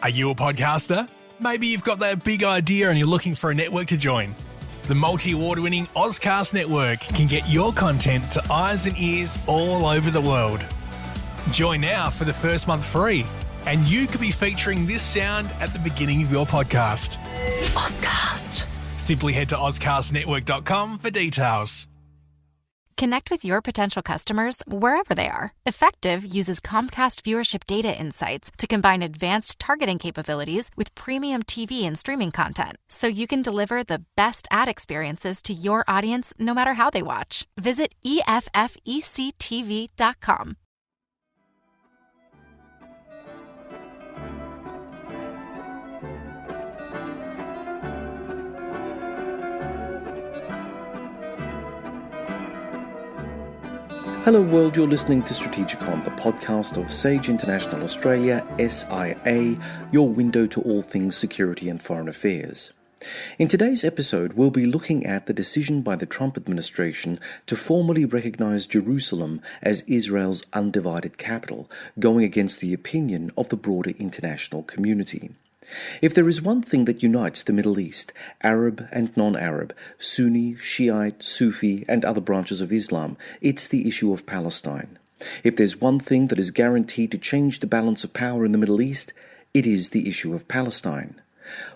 Are you a podcaster? Maybe you've got that big idea and you're looking for a network to join. The multi-award-winning Ozcast network can get your content to eyes and ears all over the world. Join now for the first month free, and you could be featuring this sound at the beginning of your podcast. Ozcast. Simply head to ozcastnetwork.com for details. Connect with your potential customers wherever they are. Effective uses Comcast viewership data insights to combine advanced targeting capabilities with premium TV and streaming content, so you can deliver the best ad experiences to your audience no matter how they watch. Visit EFFECTV.com. Hello world, you're listening to Strategicon, the podcast of Sage International Australia, SIA, your window to all things security and foreign affairs. In today's episode, we'll be looking at the decision by the Trump administration to formally recognise Jerusalem as Israel's undivided capital, going against the opinion of the broader international community. If there is one thing that unites the Middle East, Arab and non-Arab, Sunni, Shiite, Sufi and other branches of Islam, it's the issue of Palestine. If there's one thing that is guaranteed to change the balance of power in the Middle East, it is the issue of Palestine.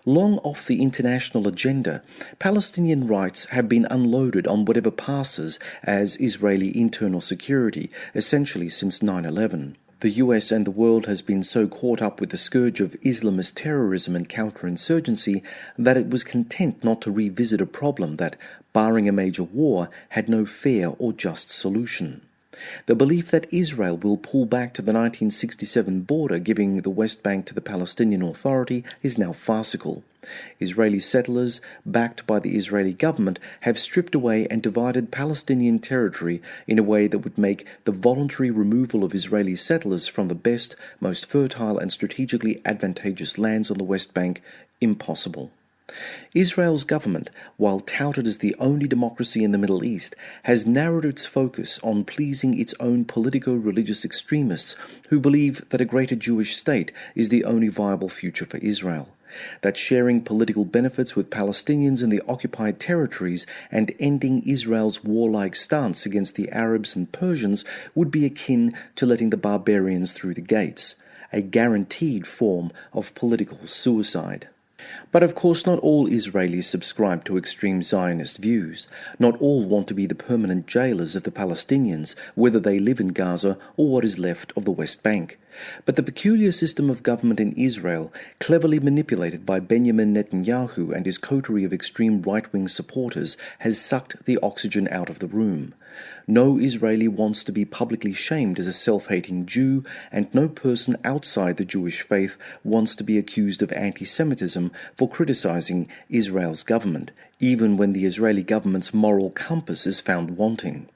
Long off the international agenda, Palestinian rights have been unloaded on whatever passes as Israeli internal security, essentially since 9/11. The US and the world has been so caught up with the scourge of Islamist terrorism and counterinsurgency that it was content not to revisit a problem that, barring a major war, had no fair or just solution. The belief that Israel will pull back to the 1967 border, giving the West Bank to the Palestinian Authority, is now farcical. Israeli settlers, backed by the Israeli government, have stripped away and divided Palestinian territory in a way that would make the voluntary removal of Israeli settlers from the best, most fertile and strategically advantageous lands on the West Bank impossible. Israel's government, while touted as the only democracy in the Middle East, has narrowed its focus on pleasing its own politico-religious extremists who believe that a greater Jewish state is the only viable future for Israel, that sharing political benefits with Palestinians in the occupied territories and ending Israel's warlike stance against the Arabs and Persians would be akin to letting the barbarians through the gates, a guaranteed form of political suicide. But of course not all Israelis subscribe to extreme Zionist views. Not all want to be the permanent jailers of the Palestinians, whether they live in Gaza or what is left of the West Bank. But the peculiar system of government in Israel, cleverly manipulated by Benjamin Netanyahu and his coterie of extreme right-wing supporters, has sucked the oxygen out of the room. No Israeli wants to be publicly shamed as a self-hating Jew, and no person outside the Jewish faith wants to be accused of anti-Semitism for criticizing Israel's government, even when the Israeli government's moral compass is found wanting.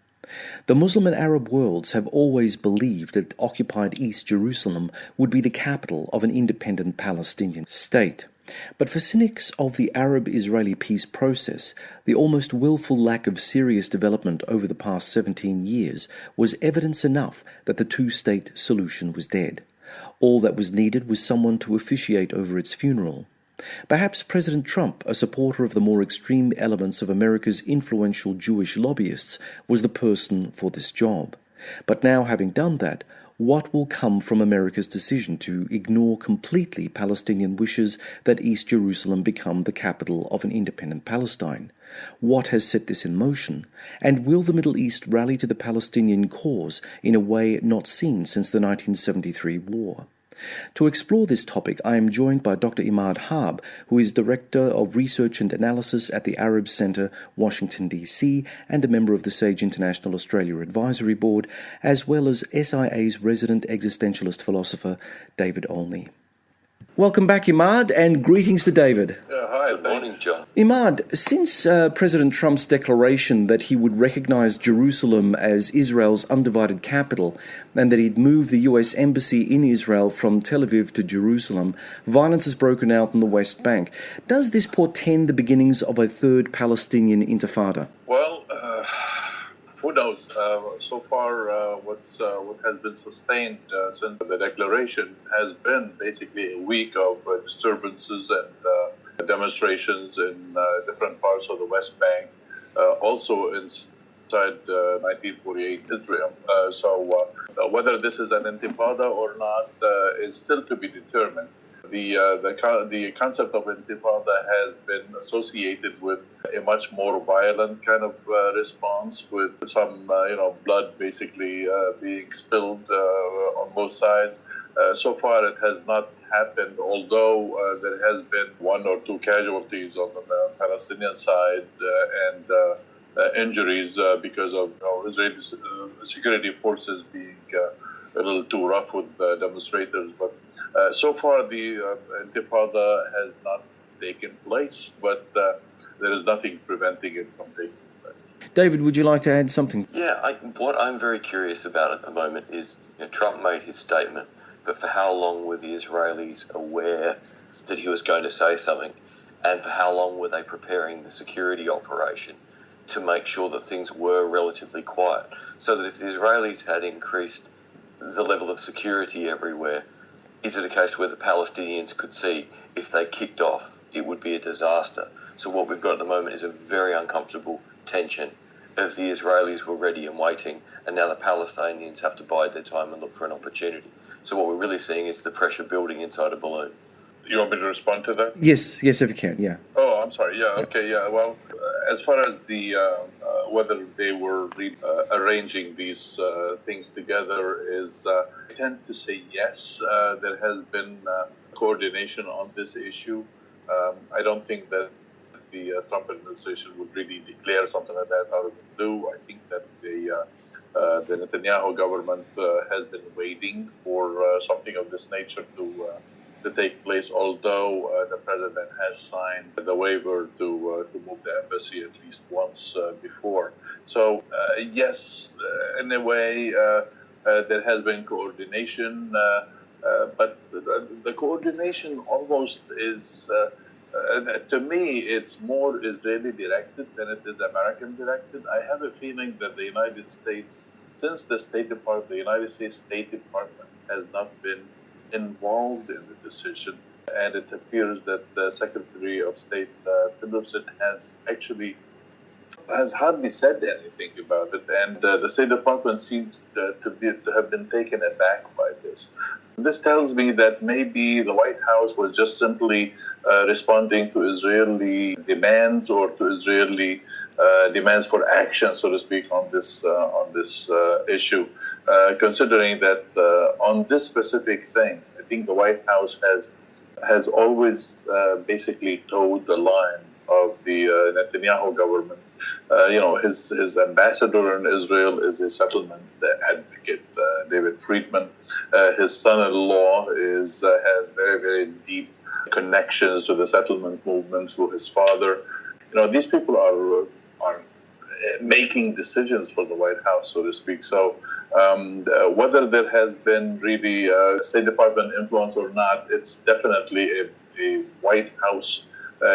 The Muslim and Arab worlds have always believed that occupied East Jerusalem would be the capital of an independent Palestinian state. But for cynics of the Arab-Israeli peace process, the almost willful lack of serious development over the past 17 years was evidence enough that the two-state solution was dead. All that was needed was someone to officiate over its funeral. Perhaps President Trump, a supporter of the more extreme elements of America's influential Jewish lobbyists, was the person for this job. But now, having done that, what will come from America's decision to ignore completely Palestinian wishes that East Jerusalem become the capital of an independent Palestine? What has set this in motion? And will the Middle East rally to the Palestinian cause in a way not seen since the 1973 war? To explore this topic, I am joined by Dr. Imad Harb, who is Director of Research and Analysis at the Arab Center, Washington, D.C., and a member of the Sage International Australia Advisory Board, as well as SIA's resident existentialist philosopher, David Olney. Welcome back, Imad, and greetings to David. Hi, good morning, John. Imad, since President Trump's declaration that he would recognize Jerusalem as Israel's undivided capital and that he'd move the US embassy in Israel from Tel Aviv to Jerusalem, violence has broken out in the West Bank. Does this portend the beginnings of a third Palestinian intifada? Well, Who knows? So far, what has been sustained since the declaration has been basically a week of disturbances and demonstrations in different parts of the West Bank, also inside 1948 Israel. Whether this is an intifada or not is still to be determined. The concept of intifada has been associated with a much more violent kind of response, with some blood basically being spilled on both sides. So far, it has not happened, although there has been one or two casualties on the Palestinian side and injuries because of Israeli security forces being a little too rough with demonstrators. But so far, the intifada has not taken place, but there is nothing preventing it from taking place. David, would you like to add something? Yeah, what I'm very curious about at the moment is Trump made his statement, but for how long were the Israelis aware that he was going to say something, and for how long were they preparing the security operation to make sure that things were relatively quiet, so that if the Israelis had increased the level of security everywhere, is it a case where the Palestinians could see if they kicked off, it would be a disaster? So what we've got at the moment is a very uncomfortable tension of the Israelis were ready and waiting, and now the Palestinians have to bide their time and look for an opportunity. So what we're really seeing is the pressure building inside a balloon. You want me to respond to that? Yes, if you can, yeah. Oh, I'm sorry. Yeah, okay, yeah. Well, as far as the whether they were arranging these things together is, I tend to say yes. There has been coordination on this issue. I don't think that the Trump administration would really declare something like that out of the blue. I think that the Netanyahu government has been waiting for something of this nature to take place, although the president has signed the waiver to move the embassy at least once before. So, yes, in a way, there has been coordination, but the coordination almost is, to me, it's more Israeli directed than it is American directed. I have a feeling that the United States, since the United States State Department has not been involved in the decision, and it appears that the Secretary of State Tillerson has hardly said anything about it, and the State Department seems to have been taken aback by this. This tells me that maybe the White House was just simply responding to Israeli demands, or to Israeli demands for action, so to speak, on this issue. Considering that on this specific thing, I think the White House has always basically towed the line of the Netanyahu government. His ambassador in Israel is a settlement advocate, David Friedman. His son-in-law has very, very deep connections to the settlement movement through his father. These people are making decisions for the White House, so to speak. So whether there has been really State Department influence or not, it's definitely a White House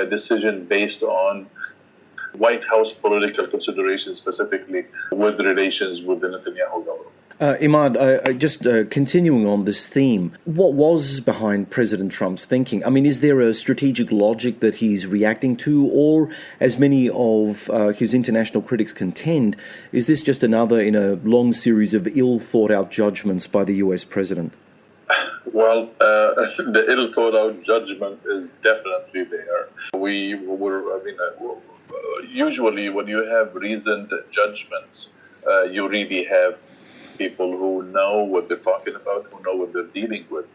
decision based on White House political considerations, specifically with relations with the Netanyahu government. Imad, just continuing on this theme, what was behind President Trump's thinking? I mean, is there a strategic logic that he's reacting to, or, as many of his international critics contend, is this just another in a long series of ill-thought-out judgments by the US president? Well, the ill-thought-out judgment is definitely there. Usually when you have reasoned judgments, you really have people who know what they're talking about, who know what they're dealing with.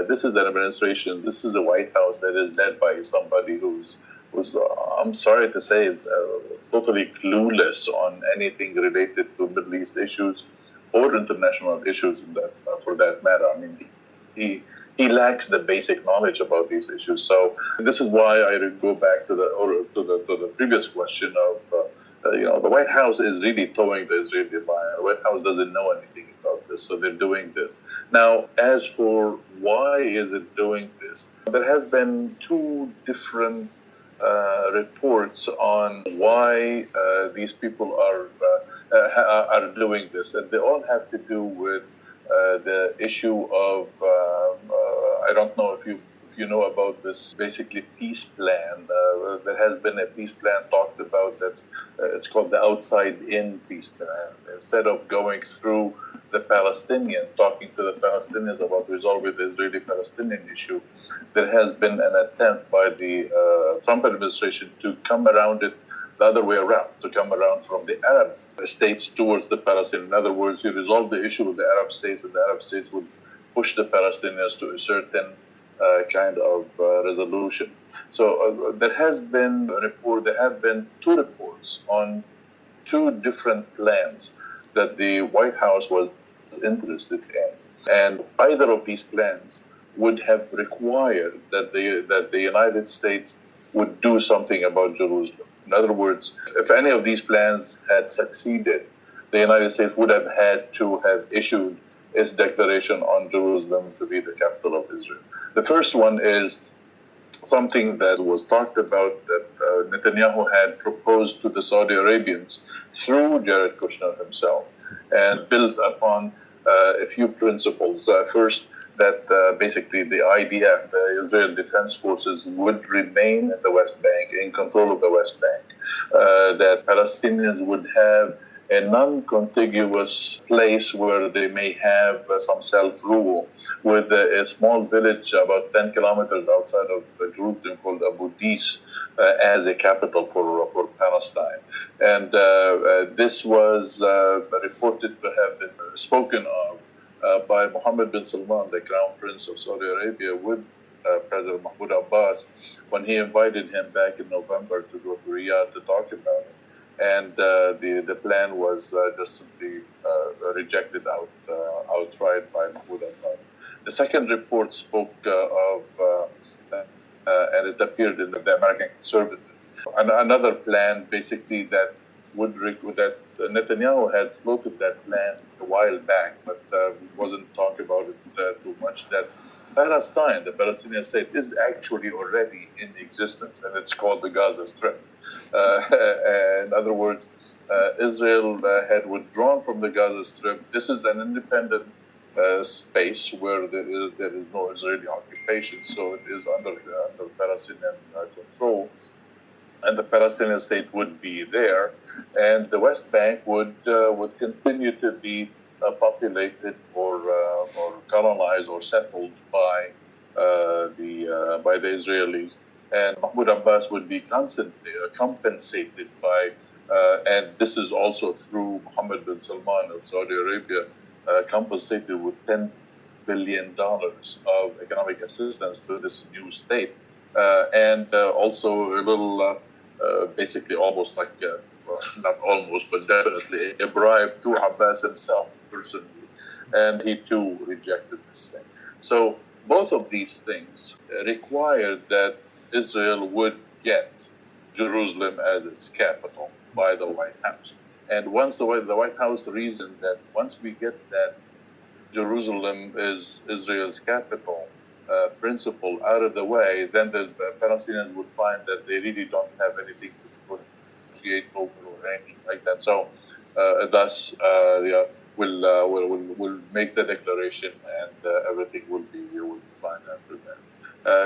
This is an administration, this is a White House that is led by somebody who's I'm sorry to say, is totally clueless on anything related to Middle East issues or international issues for that matter. I mean, he lacks the basic knowledge about these issues. So this is why I go back to the previous question of the White House is really towing the Israeli line. The White House doesn't know anything about this, so they're doing this. Now, as for why is it doing this, there has been two different reports on why these people are are doing this, and they all have to do with the issue of I don't know if you know about this basically peace plan. There has been a peace plan talked about that's it's called the outside-in peace plan. Instead of going through the Palestinian, talking to the Palestinians about resolving the Israeli-Palestinian issue, there has been an attempt by the Trump administration to come around it the other way around, to come around from the Arab states towards the Palestinians. In other words, you resolve the issue with the Arab states, and the Arab states would push the Palestinians to a certain kind of resolution. So there have been two reports on two different plans that the White House was interested in, and either of these plans would have required that the United States would do something about Jerusalem. In other words, if any of these plans had succeeded, the United States would have had to have issued its declaration on Jerusalem to be the capital of Israel. The first one is something that was talked about that Netanyahu had proposed to the Saudi Arabians through Jared Kushner himself, and built upon a few principles. First, that basically the IDF, the Israel Defense Forces, would remain in the West Bank, in control of the West Bank, that Palestinians would have a non-contiguous place where they may have some self-rule, with a small village about 10 kilometers outside of Jerusalem called Abu Dis as a capital for Palestine. And this was reported to have been spoken of by Mohammed bin Salman, the Crown Prince of Saudi Arabia, with President Mahmoud Abbas, when he invited him back in November to go to Riyadh to talk about it. And the plan was just simply rejected outright by Mahmoud Abbas. The second report spoke of, and it appeared in the American Conservative, another plan basically that that Netanyahu had floated that plan a while back, but wasn't talked about it too much, that Palestine, the Palestinian state, is actually already in existence, and it's called the Gaza Strip. In other words, Israel had withdrawn from the Gaza Strip. This is an independent space where there is no Israeli occupation, so it is under Palestinian control, and the Palestinian state would be there, and the West Bank would continue to be populated or colonized or settled by the Israelis, and Mahmoud Abbas would be constantly compensated by, and this is also through Mohammed bin Salman of Saudi Arabia, compensated with $10 billion of economic assistance to this new state, and also a little, basically almost like, not almost, but definitely a bribe to Abbas himself personally, and he too rejected this thing. So both of these things required that Israel would get Jerusalem as its capital by the White House. And once the White House reasoned that once we get that Jerusalem is Israel's capital principle out of the way, then the Palestinians would find that they really don't have anything to negotiate over or anything like that. So thus, we'll make the declaration, and everything will be fine after that.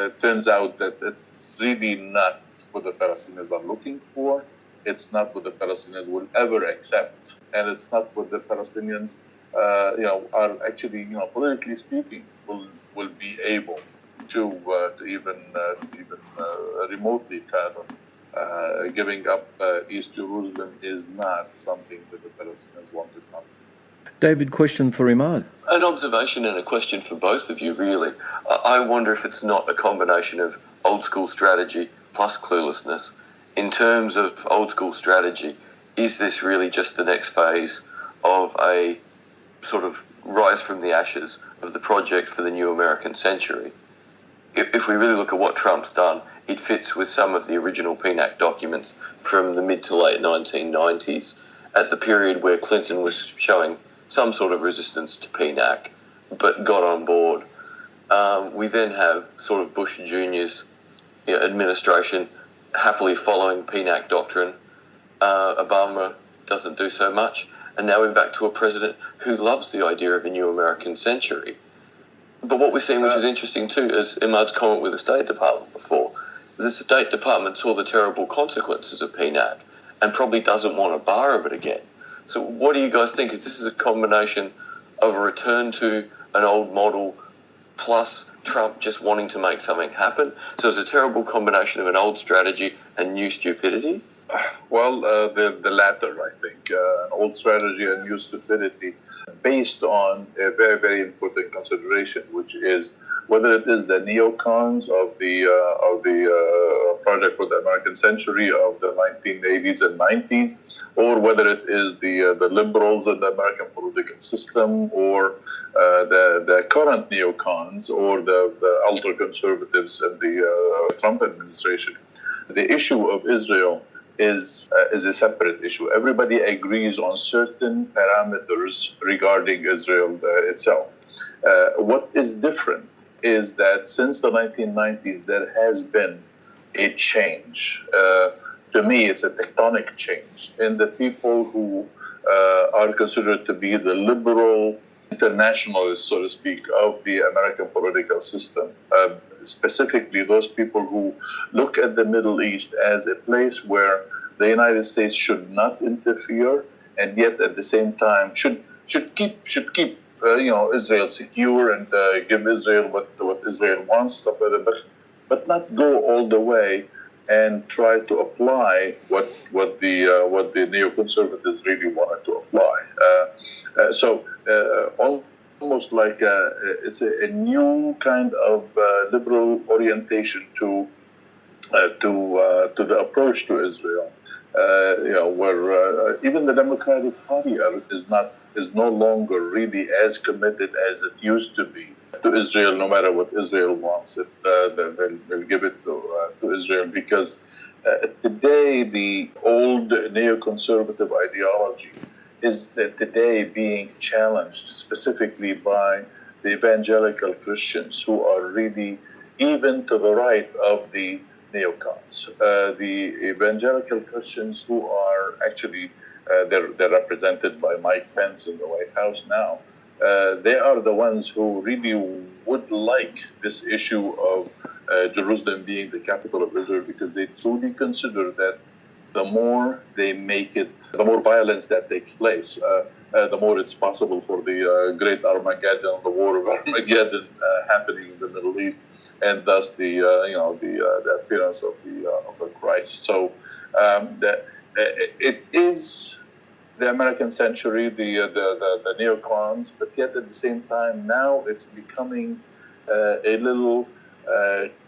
It turns out that it's really not what the Palestinians are looking for. It's not what the Palestinians will ever accept, and it's not what the Palestinians, are actually, politically speaking, will be able to even remotely fathom. Giving up East Jerusalem is not something that the Palestinians want to come. David, question for Imad. An observation and a question for both of you, really. I wonder if it's not a combination of old school strategy plus cluelessness. In terms of old school strategy, is this really just the next phase of a sort of rise from the ashes of the project for the new American century? If we really look at what Trump's done, it fits with some of the original PNAC documents from the mid to late 1990s, at the period where Clinton was showing some sort of resistance to PNAC, but got on board. We then have sort of Bush Jr.'s administration happily following PNAC doctrine. Obama doesn't do so much. and now we're back to a president who loves the idea of a new American century. But what we're seeing, which is interesting too, is Imad's comment with the State Department before, is the State Department saw the terrible consequences of PNAC and probably doesn't want to borrow it again. So what do you guys think? Is this a combination of a return to an old model plus Trump just wanting to make something happen? So it's a terrible combination of an old strategy and new stupidity? Well, the latter, I think. An old strategy and new stupidity based on a very, very important consideration, which is whether it is the neocons of the Project for the American Century of the 1980s and 90s, or whether it is the liberals in the American political system, or the current neocons, or the ultra-conservatives in the Trump administration. The issue of Israel is a separate issue. Everybody agrees on certain parameters regarding Israel itself. What is different is that since the 1990s, there has been a change. To me, it's a tectonic change in the people who are considered to be the liberal internationalists, so to speak, of the American political system. Specifically, those people who look at the Middle East as a place where the United States should not interfere, and yet at the same time should keep Israel secure and give Israel what Israel wants, stuff like that, but not go all the way and try to apply what the neoconservatives really wanted to apply. Almost like it's a new kind of liberal orientation to the approach to Israel. Where even the Democratic Party is no longer really as committed as it used to be to Israel. No matter what Israel wants, they'll give it to Israel, because today the old neoconservative ideology is today being challenged specifically by the evangelical Christians, who are really even to the right of the neocons. The evangelical Christians who are actually, they're represented by Mike Pence in the White House now. They are the ones who really would like this issue of Jerusalem being the capital of Israel, because they truly consider that the more they make it, the more violence that takes place, the more it's possible for the great Armageddon, the war of Armageddon happening in the Middle East, and thus the appearance of the Christ. So it is the American century, the neocons, but yet at the same time now it's becoming a little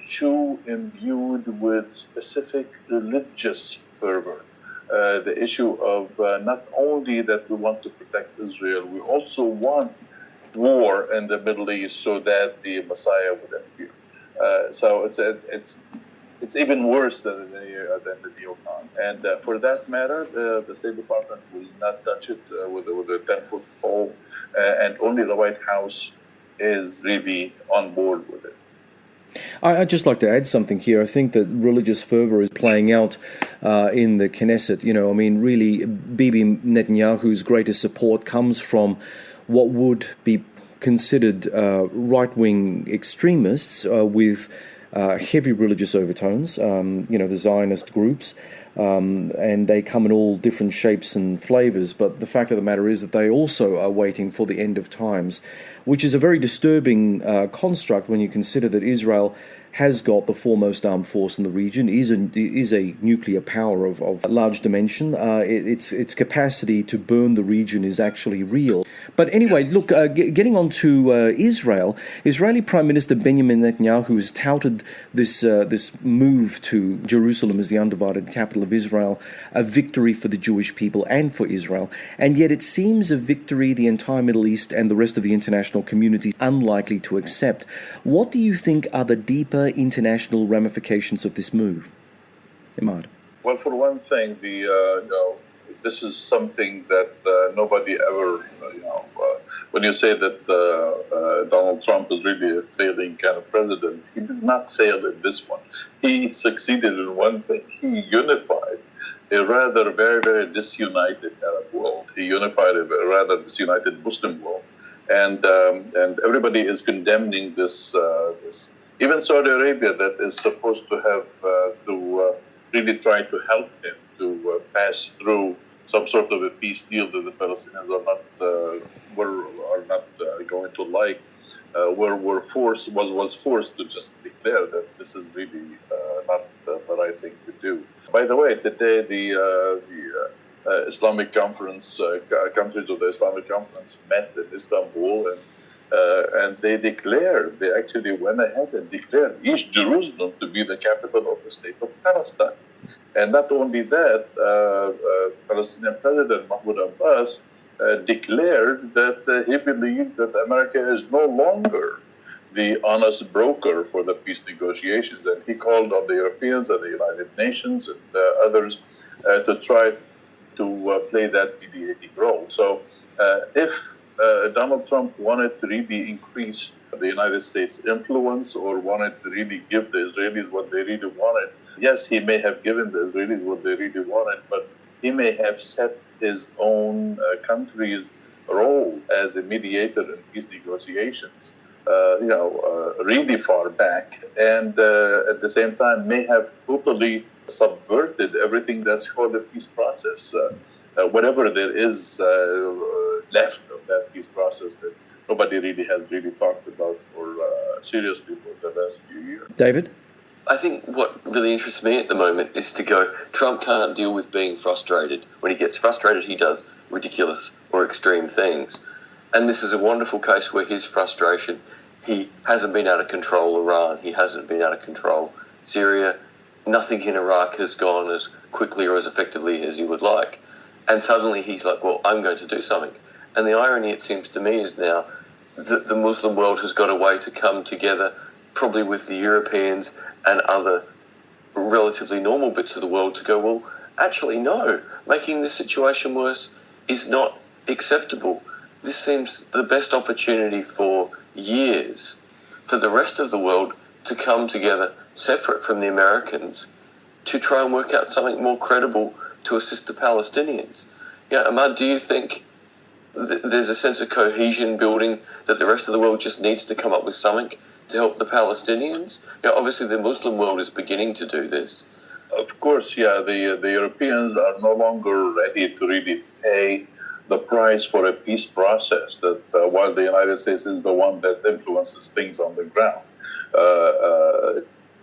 too imbued with specific religious fervor. The issue of not only that we want to protect Israel, we also want war in the Middle East so that the Messiah would appear. So it's even worse than the neocon. And for that matter, the State Department will not touch it with a 10-foot pole, and only the White House is really on board with it. I'd just like to add something here. I think that religious fervor is playing out in the Knesset. Really, Bibi Netanyahu's greatest support comes from what would be considered right-wing extremists with heavy religious overtones, the Zionist groups, and they come in all different shapes and flavors. But the fact of the matter is that they also are waiting for the end of times, which is a very disturbing construct when you consider that Israel has got the foremost armed force in the region, is a nuclear power of large dimension. Its capacity to burn the region is actually real. But anyway, look, getting on to Israel, Israeli Prime Minister Benjamin Netanyahu has touted this move to Jerusalem as the undivided capital of Israel, a victory for the Jewish people and for Israel. And yet it seems a victory the entire Middle East and the rest of the international community is unlikely to accept. What do you think are the deeper international ramifications of this move, Imad? Well, for one thing, this is something that nobody ever, when you say that Donald Trump is really a failing kind of president, he did not fail in this one. He succeeded in one thing. He unified a rather very, very disunited Arab world. unified, rather disunited Muslim world, and everybody is condemning this. Even Saudi Arabia, that is supposed to have really try to help him to pass through some sort of a peace deal that the Palestinians are not going to like. Was forced to just declare that this is really not the right thing to do. By the way, today the Islamic Conference, countries of the Islamic Conference met in Istanbul, and they actually went ahead and declared East Jerusalem to be the capital of the state of Palestine. And not only that, Palestinian President Mahmoud Abbas declared that he believes that America is no longer the honest broker for the peace negotiations. And he called on the Europeans and the United Nations and others to try to play that mediating role. So if Donald Trump wanted to really increase the United States' influence or wanted to really give the Israelis what they really wanted, yes, he may have given the Israelis what they really wanted, but he may have set his own country's role as a mediator in peace negotiations, really far back, and at the same time may have totally subverted everything that's called the peace process, whatever there is left of that peace process that nobody really has talked about seriously for the last few years. David? I think what really interests me at the moment is to go, Trump can't deal with being frustrated. When he gets frustrated, he does ridiculous or extreme things. And this is a wonderful case where his frustration, he hasn't been able to control Iran, he hasn't been able to control Syria, nothing in Iraq has gone as quickly or as effectively as he would like. And suddenly he's like, well, I'm going to do something. And the irony, it seems to me, is now that the Muslim world has got a way to come together, probably with the Europeans and other relatively normal bits of the world, to go, well, actually, no, making this situation worse is not acceptable. This seems the best opportunity for years for the rest of the world to come together, separate from the Americans, to try and work out something more credible to assist the Palestinians. Ahmad, do you think there's a sense of cohesion building that the rest of the world just needs to come up with something to help the Palestinians? Obviously the Muslim world is beginning to do this. Of course, the Europeans are no longer ready to really pay the price for a peace process, that while the United States is the one that influences things on the ground.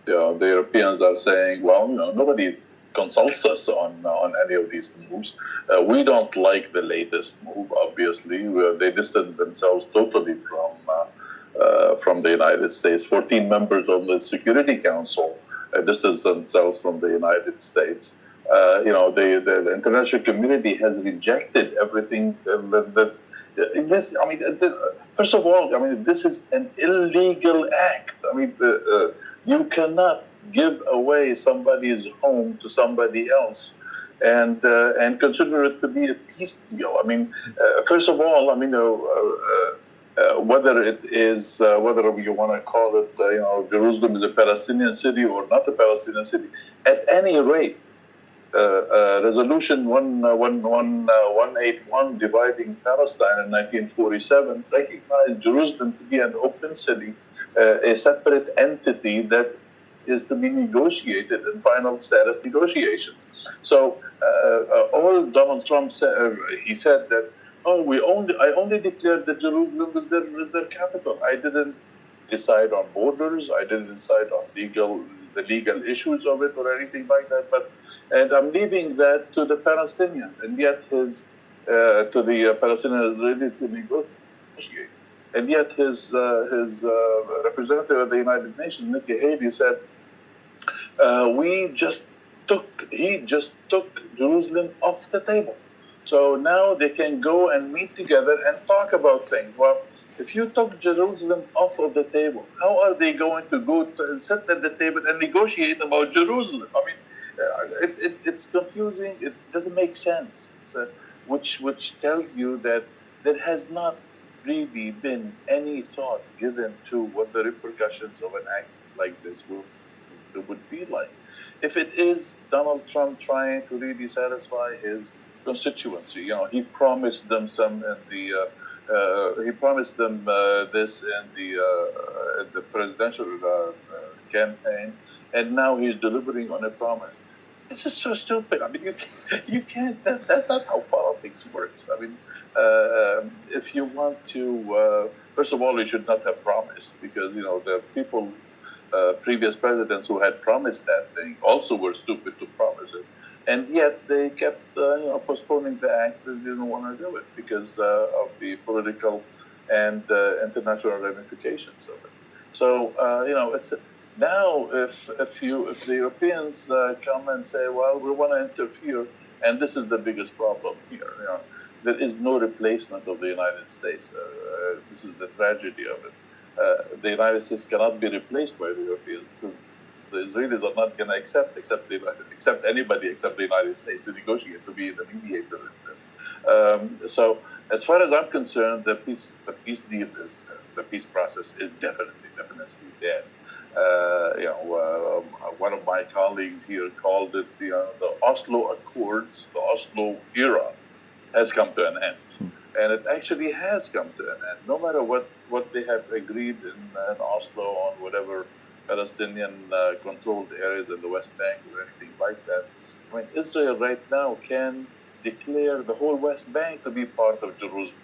The Europeans are saying, well, nobody consults us on any of these moves. We don't like the latest move, obviously. They distanced themselves totally from the United States. 14 members of the Security Council distanced themselves from the United States. The international community has rejected everything first of all, this is an illegal act. You cannot give away somebody's home to somebody else and consider it to be a peace deal. First of all, whether it is whether you want to call it Jerusalem is a Palestinian city or not a Palestinian city, at any rate, Resolution 181 dividing Palestine in 1947 recognized Jerusalem to be an open city, a separate entity that is to be negotiated in final status negotiations. So all Donald Trump said, he said that, I only declared that Jerusalem was their capital. I didn't decide on borders. I didn't decide on the legal issues of it or anything like that. And I'm leaving that to the Palestinians, and yet to the Palestinian Israelis to negotiate. And yet his representative of the United Nations, Nikki Haley, said, he just took Jerusalem off the table. So now they can go and meet together and talk about things. Well, if you took Jerusalem off of the table, how are they going to go to sit at the table and negotiate about Jerusalem? It's confusing. It doesn't make sense. Which tells you that there has not really been any thought given to what the repercussions of an act like this would be like. If it is Donald Trump trying to really satisfy his constituency. He promised them some in this in the presidential campaign, and now he's delivering on a promise. This is so stupid. I mean, you can't. That's not how politics works. I mean, if you want to, first of all, you should not have promised, because the people, previous presidents who had promised that thing, also were stupid to promise it, and yet they kept postponing the act. They didn't want to do it because of the political and international ramifications of it. So it's. Now, if the Europeans come and say, well, we want to interfere, and this is the biggest problem here, there is no replacement of the United States. This is the tragedy of it. The United States cannot be replaced by the Europeans, because the Israelis are not going to accept anybody except the United States to negotiate, to be the mediator in this. So, as far as I'm concerned, the peace deal the peace process is definitely dead. One of my colleagues here called it the Oslo Accords. The Oslo era has come to an end, and it actually has come to an end. No matter what they have agreed in Oslo on whatever Palestinian controlled areas in the West Bank or anything like that. I mean, Israel right now can declare the whole West Bank to be part of Jerusalem.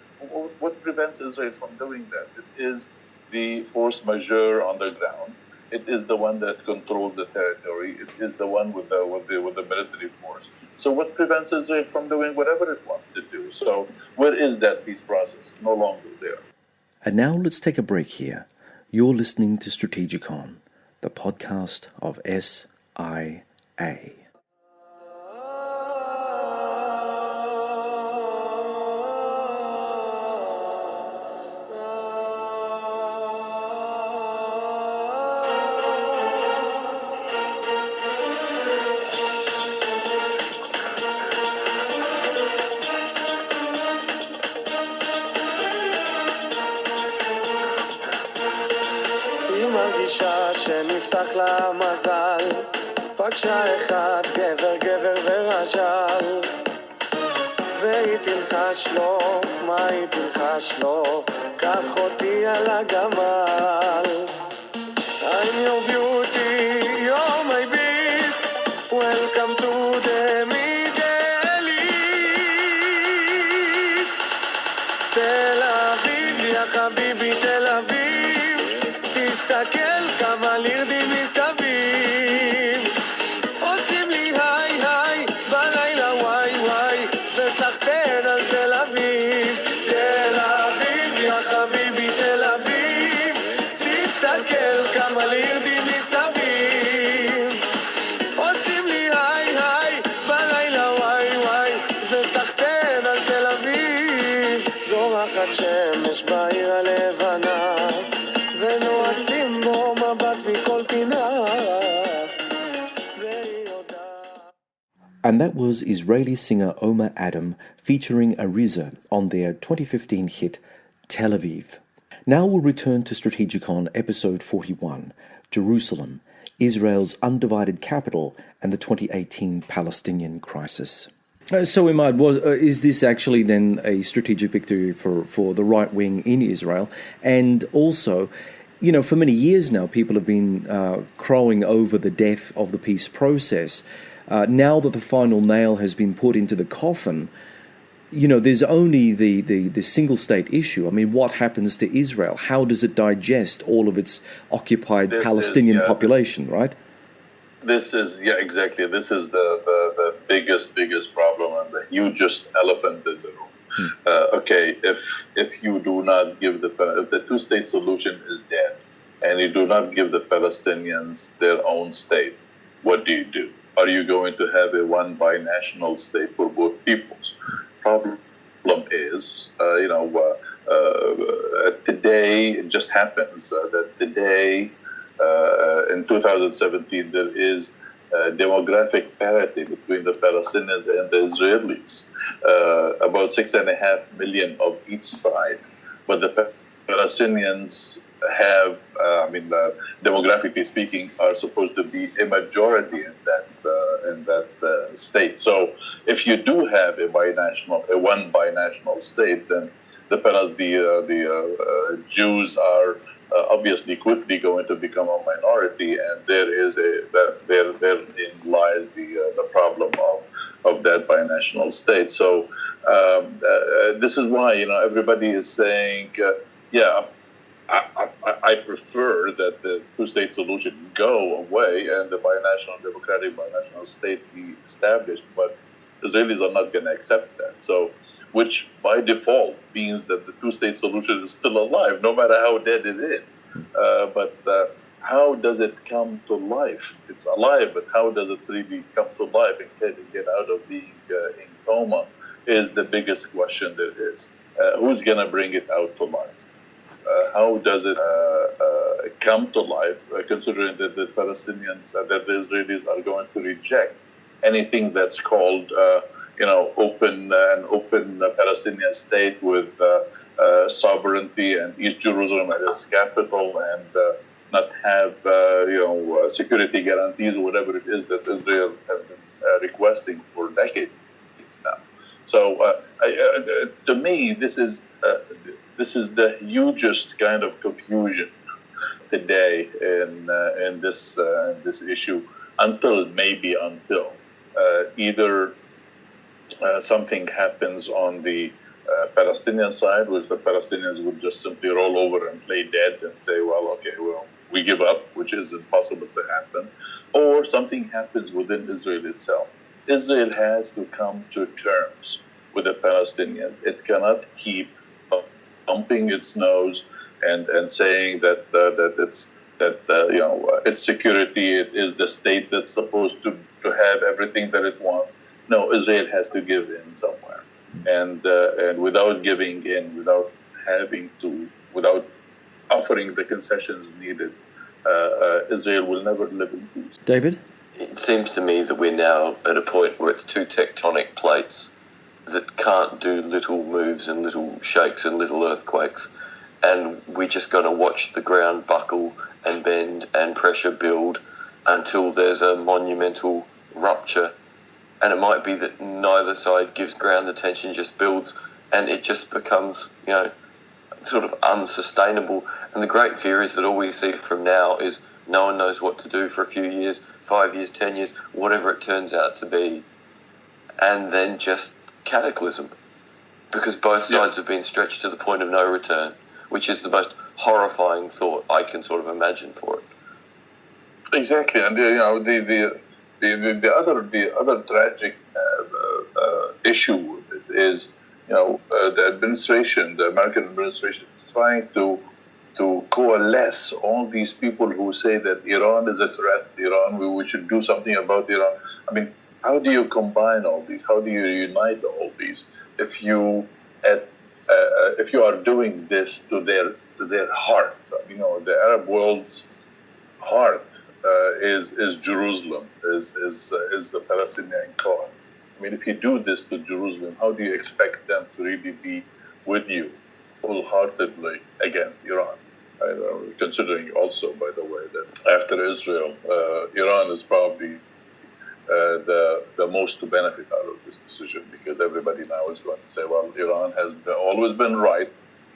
What prevents Israel from doing that? It is the force majeure on the ground. It is the one that controls the territory. It is the one with the military force. So what prevents Israel from doing whatever it wants to do? So where is that peace process? No longer there. And now let's take a break here. You're listening to Strategicon, the podcast of SIA. שנפתח לה מזל, פגשה אחד גבר ורשל, והיא תלחש לו, מה היא תלחש לו? קח אותי על הגמל. I'm your beauty, you're my beast, welcome to the Middle East. תל אביב, יא חביבי תל אביב, תסתכל כמה לירדים מסביב, עושים לי היי היי בלילה וואי וואי, וסחטן על תל אביב. תל אביב יא חביבי תל אביב, תסתכל כמה לירדים מסביב, עושים לי היי היי בלילה וואי וואי, וסחטן על תל אביב. זורחת שמש בעיר הלבנה, ונועצים בו מבט מכל פינה. And that was Israeli singer Omer Adam featuring Ariza on their 2015 hit Tel Aviv. Now we'll return to Strategicon episode 41, Jerusalem, Israel's undivided capital and the 2018 Palestinian crisis. So, Imad, is this actually then a strategic victory for the right wing in Israel? And also, for many years now, people have been crowing over the death of the peace process. Now that the final nail has been put into the coffin, there's only the single state issue. I mean, what happens to Israel? How does it digest all of its occupied Palestinian population, right? This is, exactly. This is the biggest problem and the hugest elephant in the room. Okay, if you do not give if the two-state solution is dead and you do not give the Palestinians their own state, what do? Are you going to have a one binational state for both peoples? Problem is, today it just happens that today in 2017 there is demographic parity between the Palestinians and the Israelis, about 6.5 million of each side. But the Palestinians have, demographically speaking, are supposed to be a majority state. So if you do have a one binational state, then the Jews are obviously quickly going to become a minority, and therein lies the problem of that binational state. So this is why everybody is saying, I prefer that the two-state solution go away and the democratic binational state be established, but Israelis are not going to accept that. So, which by default means that the two-state solution is still alive, no matter how dead it is. But how does it come to life? It's alive, but how does it really come to life and can it get out of being in coma is the biggest question there is. Who's going to bring it out to life? How does it come to life, considering that the Palestinians, that the Israelis are going to reject anything that's called open Palestinian state with sovereignty and East Jerusalem as its capital, and not have security guarantees or whatever it is that Israel has been requesting for decades now. So to me, this is the hugest kind of confusion today in this issue until either something happens on the Palestinian side, which the Palestinians would just simply roll over and play dead and say, we give up, which is impossible to happen, or something happens within Israel itself. Israel has to come to terms with the Palestinians. It cannot keep thumping its nose and saying that its security, it is the state that's supposed to have everything that it wants. No, Israel has to give in somewhere, and without giving in, without offering the concessions needed, Israel will never live in peace. David? It seems to me that we're now at a point where it's two tectonic plates that can't do little moves and little shakes and little earthquakes, and we're just going to watch the ground buckle and bend and pressure build until there's a monumental rupture. And it might be that neither side gives ground, the tension just builds, and it just becomes, sort of unsustainable. And the great fear is that all we see from now is no one knows what to do for a few years, 5 years, 10 years, whatever it turns out to be, and then just cataclysm. Because both sides have been stretched to the point of no return, which is the most horrifying thought I can sort of imagine for it. Exactly, and the other tragic issue with it is, the American administration is trying to coalesce all these people who say that Iran is a threat. We should do something about Iran. I mean, how do you combine all these? How do you unite all these? If you are doing this to their heart, the Arab world's heart is Jerusalem, is the Palestinian cause. I mean, if you do this to Jerusalem, how do you expect them to really be with you wholeheartedly against Iran? Considering also, by the way, that after Israel, Iran is probably the most to benefit out of this decision, because everybody now is going to say, well, Iran has always been right,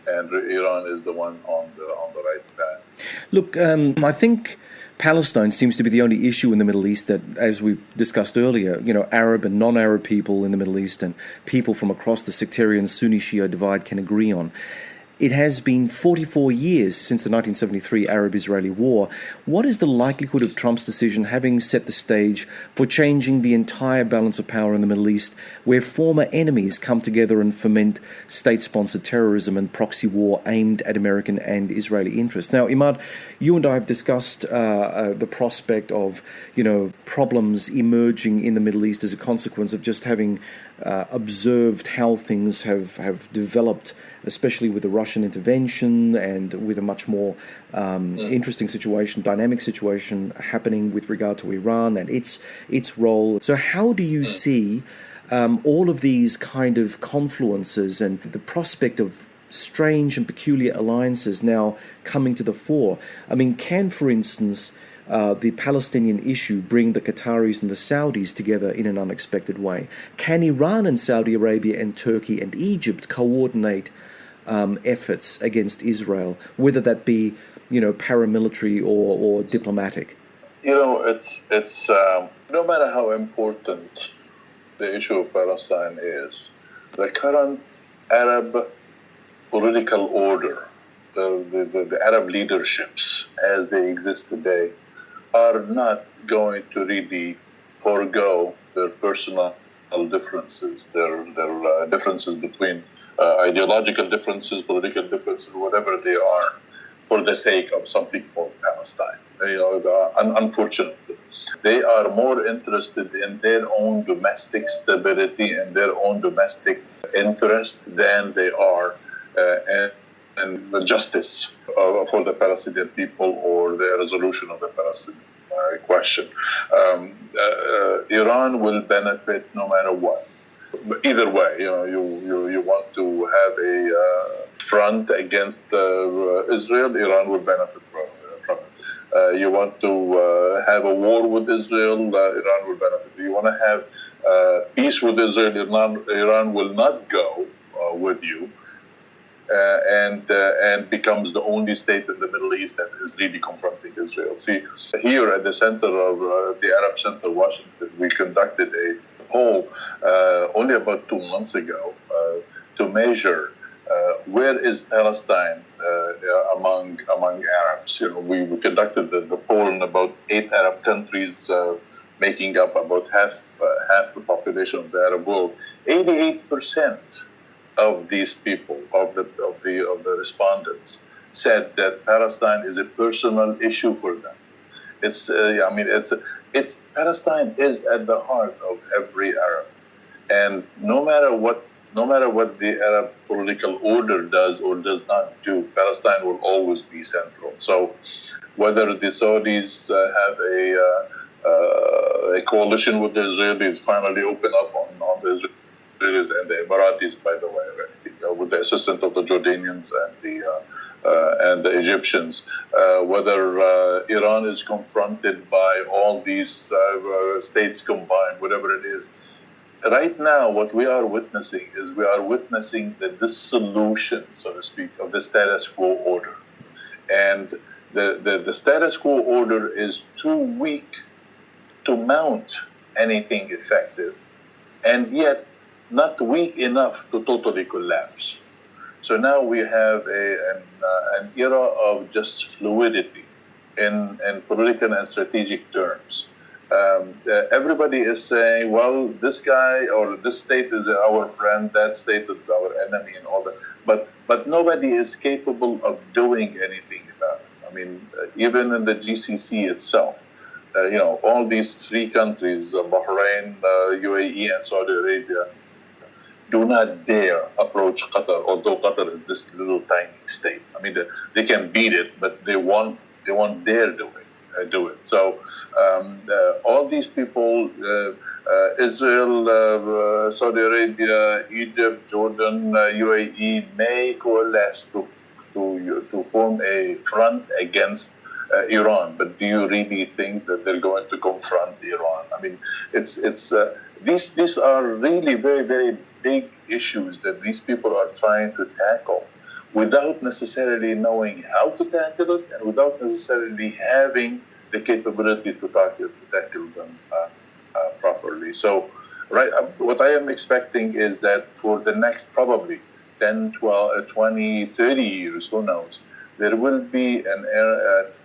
and Iran is the one on the right path. Look, I think Palestine seems to be the only issue in the Middle East that, as we've discussed earlier, Arab and non-Arab people in the Middle East and people from across the sectarian Sunni-Shia divide can agree on. It has been 44 years since the 1973 Arab-Israeli War. What is the likelihood of Trump's decision having set the stage for changing the entire balance of power in the Middle East, where former enemies come together and foment state-sponsored terrorism and proxy war aimed at American and Israeli interests? Now, Imad, you and I have discussed the prospect of, problems emerging in the Middle East as a consequence of just having observed how things have developed, especially with the Russian intervention and with a much more interesting situation, dynamic situation happening with regard to Iran and its role. So how do you see all of these kind of confluences and the prospect of strange and peculiar alliances now coming to the fore? I mean, can, for instance, the Palestinian issue bring the Qataris and the Saudis together in an unexpected way? Can Iran and Saudi Arabia and Turkey and Egypt coordinate efforts against Israel, whether that be, paramilitary or diplomatic? It's no matter how important the issue of Palestine is, the current Arab political order, the Arab leaderships as they exist today, are not going to really forego their personal differences, their differences between ideological differences, political differences, whatever they are, for the sake of something called Palestine. Unfortunately, they are more interested in their own domestic stability and their own domestic interest than they are and the justice for the Palestinian people or the resolution of the Palestinian question. Iran will benefit no matter what. Either way, you want to have a front against Israel, Iran will benefit from it. You want to have a war with Israel, Iran will benefit. You want to have peace with Israel, Iran will not go with you. And becomes the only state in the Middle East that is really confronting Israel. See, here at the center of the Arab Center, Washington, we conducted a poll only about 2 months ago to measure where is Palestine among Arabs. We conducted the poll in about 8 Arab countries, making up about half the population of the Arab world. 88% of these people, of the respondents, said that Palestine is a personal issue for them. Palestine is at the heart of every Arab, and no matter what the Arab political order does or does not do, Palestine will always be central. So, whether the Saudis have a coalition with the Israelis, finally open up on the Israelis and the Emiratis, by the way, with the assistance of the Jordanians and the Egyptians, whether Iran is confronted by all these states combined, whatever it is. Right now, what we are witnessing is the dissolution, so to speak, of the status quo order. And the status quo order is too weak to mount anything effective, and yet not weak enough to totally collapse. So now we have an era of just fluidity in political and strategic terms. Everybody is saying, well, this guy or this state is our friend, that state is our enemy, and all that. But nobody is capable of doing anything about it. Even in the GCC itself, all these 3 countries, Bahrain, UAE, and Saudi Arabia, do not dare approach Qatar, although Qatar is this little tiny state. They can beat it, but they won't dare do it. So all these people, Israel, Saudi Arabia, Egypt, Jordan, UAE, may coalesce to form a front against Iran. But do you really think that they're going to confront Iran? These are really very, very big issues that these people are trying to tackle without necessarily knowing how to tackle it and without necessarily having the capability to tackle them properly. So, what I am expecting is that for the next probably 10, 12, 20, 30 years, who knows, there will be an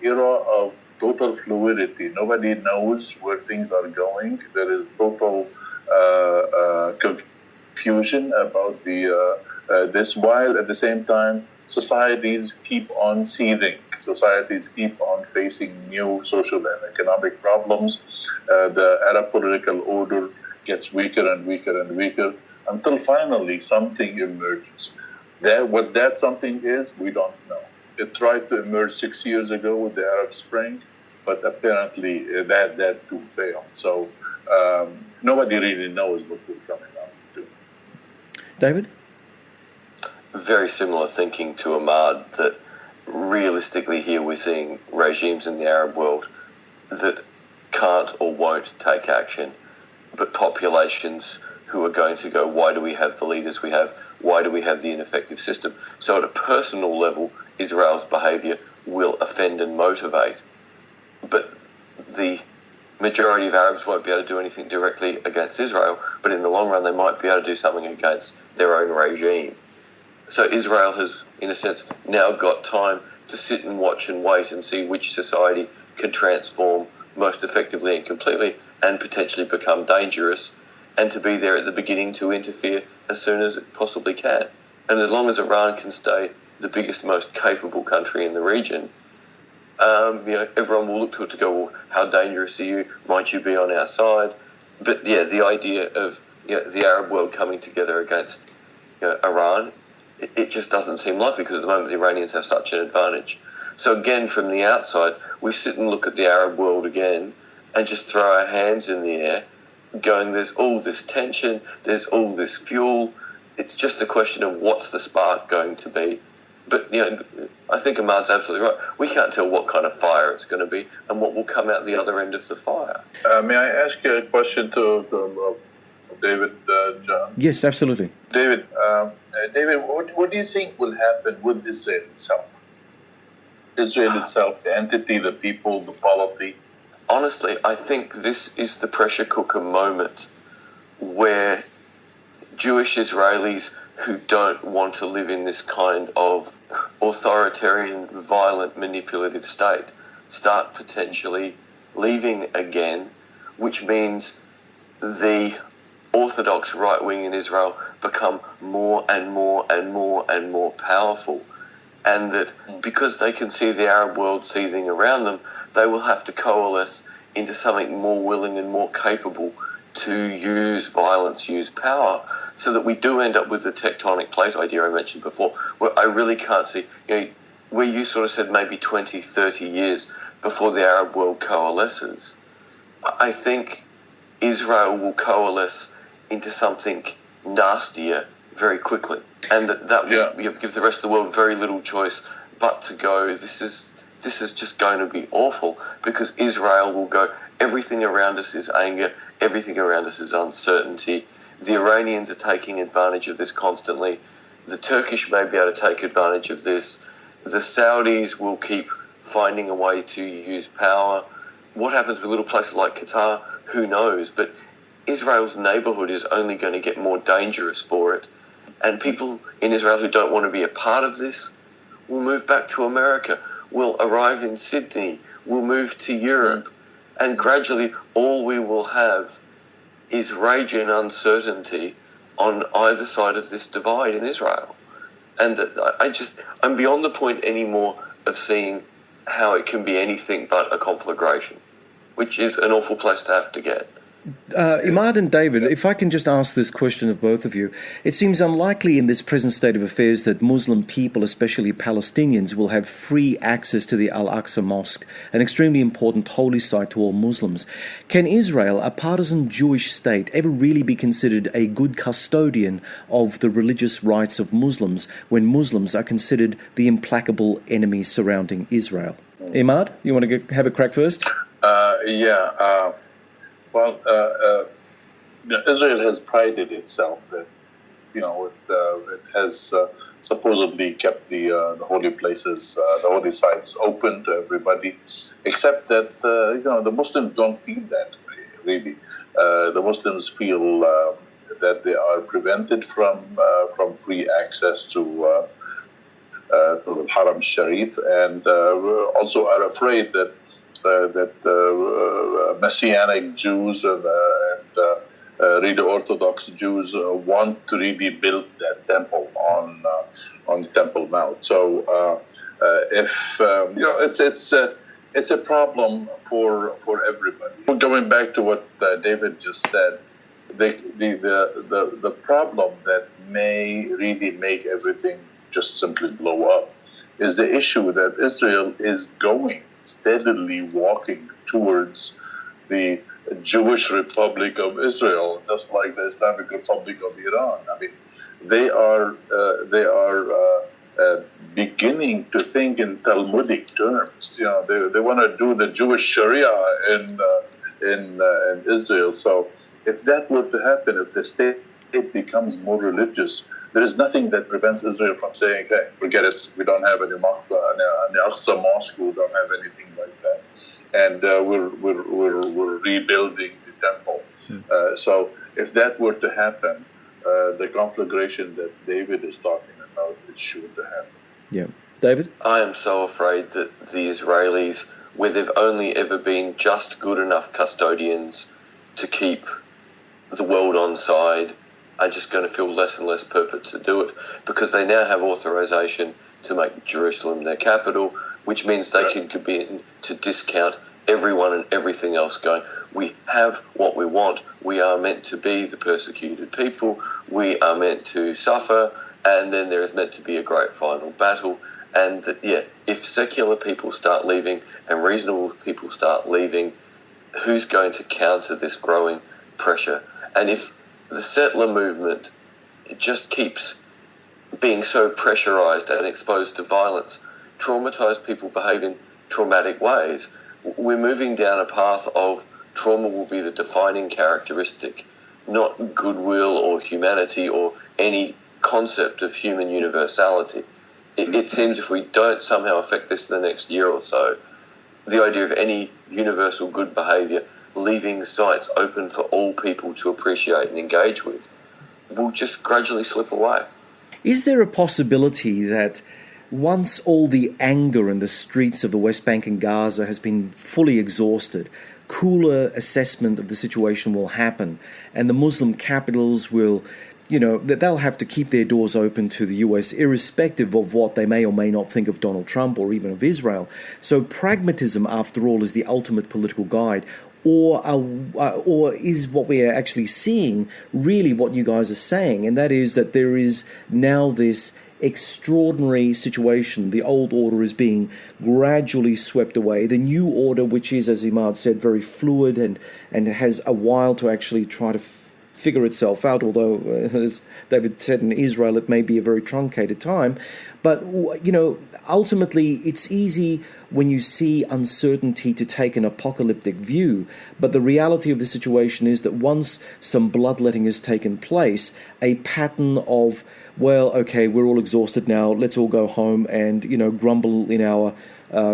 era of total fluidity. Nobody knows where things are going. There is total confusion about this, while at the same time societies keep on seething. Societies keep on facing new social and economic problems. The Arab political order gets weaker and weaker and weaker until finally something emerges. What that something is, we don't know. It tried to emerge 6 years ago with the Arab Spring, but apparently that too failed. So nobody really knows what we're coming out to. David? Very similar thinking to Ahmad, that realistically here we're seeing regimes in the Arab world that can't or won't take action, but populations who are going to go, why do we have the leaders we have? Why do we have the ineffective system? So at a personal level, Israel's behaviour will offend and motivate, but the majority of Arabs won't be able to do anything directly against Israel, but in the long run they might be able to do something against their own regime. So Israel has, in a sense, now got time to sit and watch and wait and see which society can transform most effectively and completely and potentially become dangerous, and to be there at the beginning to interfere as soon as it possibly can. And as long as Iran can stay the biggest, most capable country in the region, everyone will look to it to go, well, how dangerous are you? Might you be on our side? But yeah, the idea of the Arab world coming together against Iran, it just doesn't seem likely, because at the moment the Iranians have such an advantage. So again, from the outside, we sit and look at the Arab world again and just throw our hands in the air, going, there's all this tension, there's all this fuel. It's just a question of what's the spark going to be. But, I think Ahmad's absolutely right. We can't tell what kind of fire it's going to be and what will come out the other end of the fire. May I ask you a question to David, John? Yes, absolutely. David, what do you think will happen with Israel itself? Israel itself, the entity, the people, the polity? Honestly, I think this is the pressure cooker moment where Jewish Israelis who don't want to live in this kind of authoritarian, violent, manipulative state start potentially leaving again, which means the Orthodox right wing in Israel become more and more and more and more powerful. And that because they can see the Arab world seething around them, they will have to coalesce into something more willing and more capable to use violence, use power, so that we do end up with the tectonic plate idea I mentioned before, where I really can't see, where you sort of said maybe 20, 30 years before the Arab world coalesces. I think Israel will coalesce into something nastier very quickly, and that will give the rest of the world very little choice but to go, this is just going to be awful, because Israel will go, everything around us is anger, everything around us is uncertainty. The Iranians are taking advantage of this constantly. The Turkish may be able to take advantage of this. The Saudis will keep finding a way to use power. What happens with little places like Qatar? Who knows? But Israel's neighbourhood is only going to get more dangerous for it. And people in Israel who don't want to be a part of this will move back to America, will arrive in Sydney, will move to Europe. And gradually all we will have is rage and uncertainty on either side of this divide in Israel. And I'm beyond the point anymore of seeing how it can be anything but a conflagration, which is an awful place to have to get. Imad and David, if I can just ask this question of both of you. It seems unlikely in this present state of affairs that Muslim people, especially Palestinians, will have free access to the Al-Aqsa Mosque, an extremely important holy site to all Muslims. Can Israel, a partisan Jewish state, ever really be considered a good custodian of the religious rights of Muslims when Muslims are considered the implacable enemies surrounding Israel? Imad, you want to have a crack first? Well, Israel has prided itself that, it has supposedly kept the holy places, the holy sites open to everybody, except that, the Muslims don't feel that way, really. The Muslims feel that they are prevented from free access to the Haram Sharif, and also are afraid that Messianic Jews and really Orthodox Jews want to really build that temple on Temple Mount. So it's a problem for everybody. Going back to what David just said, the problem that may really make everything just simply blow up is the issue that Israel is going steadily walking towards the Jewish Republic of Israel, just like the Islamic Republic of Iran. I mean, they are beginning to think in Talmudic terms. They want to do the Jewish Sharia in Israel. So if that were to happen, if the state becomes more religious, there is nothing that prevents Israel from saying, "Hey, forget it. We don't have any Aqsa Mosque. We don't have anything like that, and we're rebuilding the temple." So if that were to happen, the conflagration that David is talking about is sure to happen. Yeah, David? I am so afraid that the Israelis, where they've only ever been just good enough custodians to keep the world on side, are just going to feel less and less purpose to do it, because they now have authorization to make Jerusalem their capital, which means they can begin to discount everyone and everything else, going, we have what we want, we are meant to be the persecuted people, we are meant to suffer, and then there is meant to be a great final battle. And if secular people start leaving and reasonable people start leaving, who's going to counter this growing pressure? And if the settler movement just keeps being so pressurized and exposed to violence, traumatized people behave in traumatic ways, we're moving down a path of trauma will be the defining characteristic, not goodwill or humanity or any concept of human universality. It seems if we don't somehow affect this in the next year or so, the idea of any universal good behaviour, leaving sites open for all people to appreciate and engage with, will just gradually slip away. Is there a possibility that once all the anger in the streets of the West Bank and Gaza has been fully exhausted, cooler assessment of the situation will happen, and the Muslim capitals will, that they'll have to keep their doors open to the US, irrespective of what they may or may not think of Donald Trump or even of Israel? So pragmatism, after all, is the ultimate political guide. Or is what we are actually seeing really what you guys are saying, and that is that there is now this extraordinary situation. The old order is being gradually swept away. The new order, which is, as Imad said, very fluid and has a while to actually try to figure itself out, although, as David said, in Israel it may be a very truncated time. But, ultimately it's easy when you see uncertainty to take an apocalyptic view. But the reality of the situation is that once some bloodletting has taken place, a pattern of, well, okay, we're all exhausted now, let's all go home and, grumble in our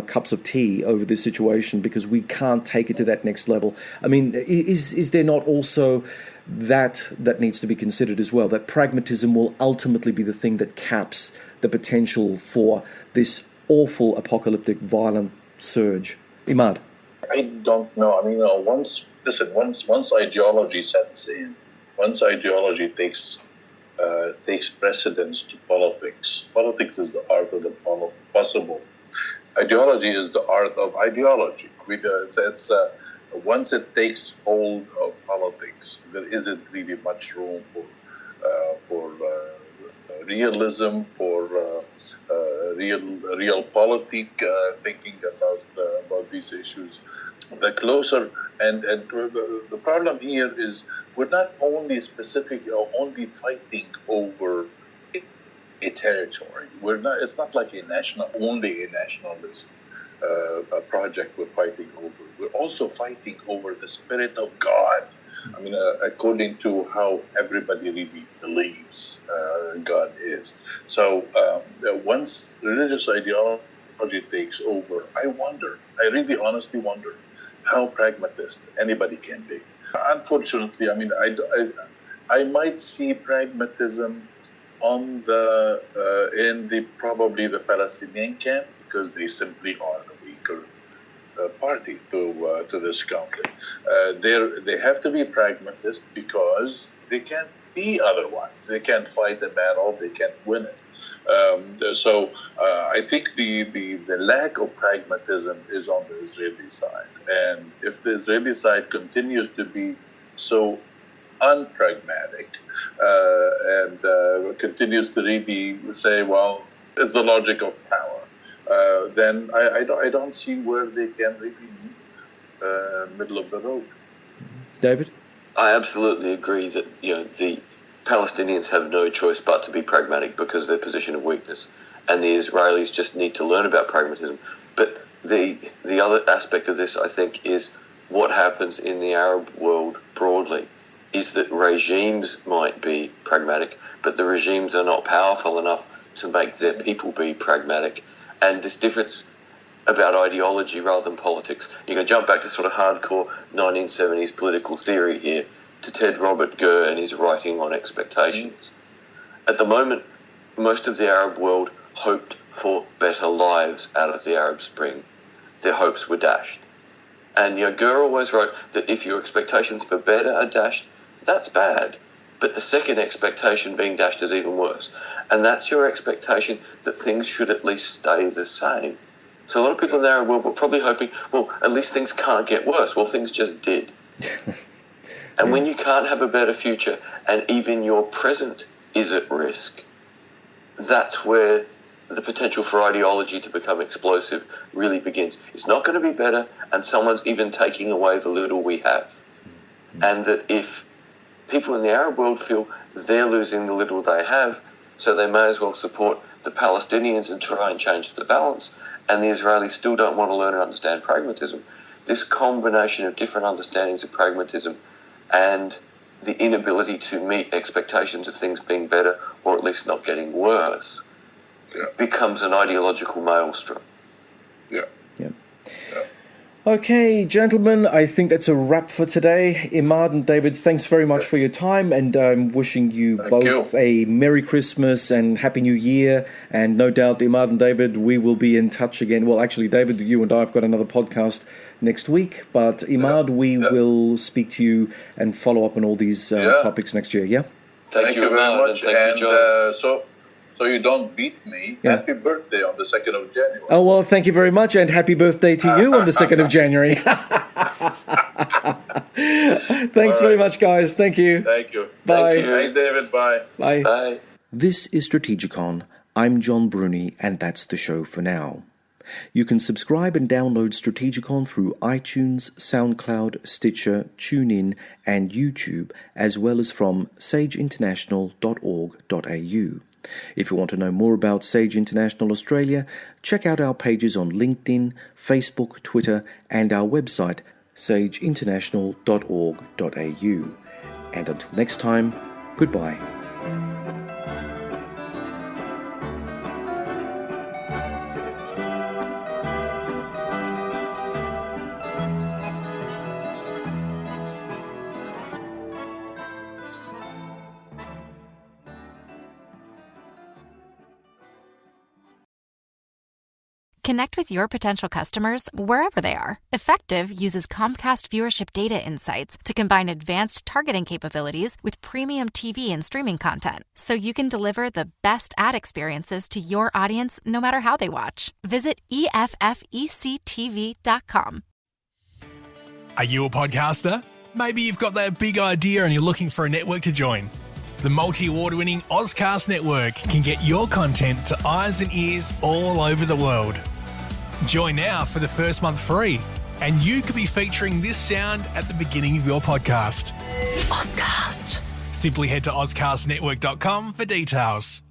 cups of tea over this situation because we can't take it to that next level. I mean, is there not also that needs to be considered as well, that pragmatism will ultimately be the thing that caps the potential for this awful apocalyptic violent surge? Imad? I don't know. I mean, once ideology sets in, once ideology takes precedence to politics. Politics is the art of the possible. Ideology is the art of ideology. Once it takes hold of politics, there isn't really much room for realism, for realpolitik thinking about these issues. The closer, and the problem here is we're not only only fighting over a territory. It's not like only a nationalist project we're fighting over. We're also fighting over the Spirit of God. I mean, according to how everybody really believes God is. So once religious ideology takes over, I really honestly wonder how pragmatist anybody can be. Unfortunately, I mean, I might see pragmatism in probably the Palestinian camp, because they simply are the weaker party to this conflict. They have to be pragmatist because they can't be otherwise. They can't fight the battle. They can't win it. So I think the lack of pragmatism is on the Israeli side. And if the Israeli side continues to be so unpragmatic and continues to really say, well, it's the logic of power, then I don't see where they can really meet middle of the road. David? I absolutely agree that the Palestinians have no choice but to be pragmatic because of their position of weakness. and the Israelis just need to learn about pragmatism. But the other aspect of this, I think, is what happens in the Arab world broadly is that regimes might be pragmatic, but the regimes are not powerful enough to make their people be pragmatic. And this difference about ideology rather than politics, you can jump back to sort of hardcore 1970s political theory here, to Ted Robert Gurr and his writing on expectations. At the moment, most of the Arab world hoped for better lives out of the Arab Spring. Their hopes were dashed. And Gurr always wrote that if your expectations for better are dashed, that's bad. But the second expectation being dashed is even worse. And that's your expectation that things should at least stay the same. So a lot of people in the Arab world were probably hoping, well, at least things can't get worse. Well, things just did. And when you can't have a better future and even your present is at risk, that's where the potential for ideology to become explosive really begins. It's not going to be better, and someone's even taking away the little we have. And that if people in the Arab world feel they're losing the little they have, so they may as well support the Palestinians and try and change the balance, and the Israelis still don't want to learn and understand pragmatism, this combination of different understandings of pragmatism and the inability to meet expectations of things being better or at least not getting worse becomes an ideological maelstrom. Yeah. Okay, gentlemen, I think that's a wrap for today. Imad and David, thanks very much for your time, and I'm wishing you both a Merry Christmas and Happy New Year. And no doubt, Imad and David, we will be in touch again. Well, actually, David, you and I have got another podcast next week, but Imad, we will speak to you and follow up on all these topics next year, yeah? Thank you very much. And so you don't beat me. Yeah. Happy birthday on the 2nd of January. Oh, well, thank you very much, and happy birthday to you on the 2nd of January. Thanks very much, guys. Thank you. Thank you. Bye. Hey, David. Bye. Bye. Bye. This is Strategicon. I'm John Bruni, and that's the show for now. You can subscribe and download Strategicon through iTunes, SoundCloud, Stitcher, TuneIn, and YouTube, as well as from sageinternational.org.au. If you want to know more about Sage International Australia, check out our pages on LinkedIn, Facebook, Twitter, and our website, sageinternational.org.au. And until next time, goodbye. Connect with your potential customers wherever they are. Effective uses Comcast viewership data insights to combine advanced targeting capabilities with premium TV and streaming content, so you can deliver the best ad experiences to your audience no matter how they watch. Visit EFFECTV.com. Are you a podcaster? Maybe you've got that big idea and you're looking for a network to join. The multi-award-winning Ozcast network can get your content to eyes and ears all over the world. Join now for the first month free, and you could be featuring this sound at the beginning of your podcast. Ozcast. Simply head to ozcastnetwork.com for details.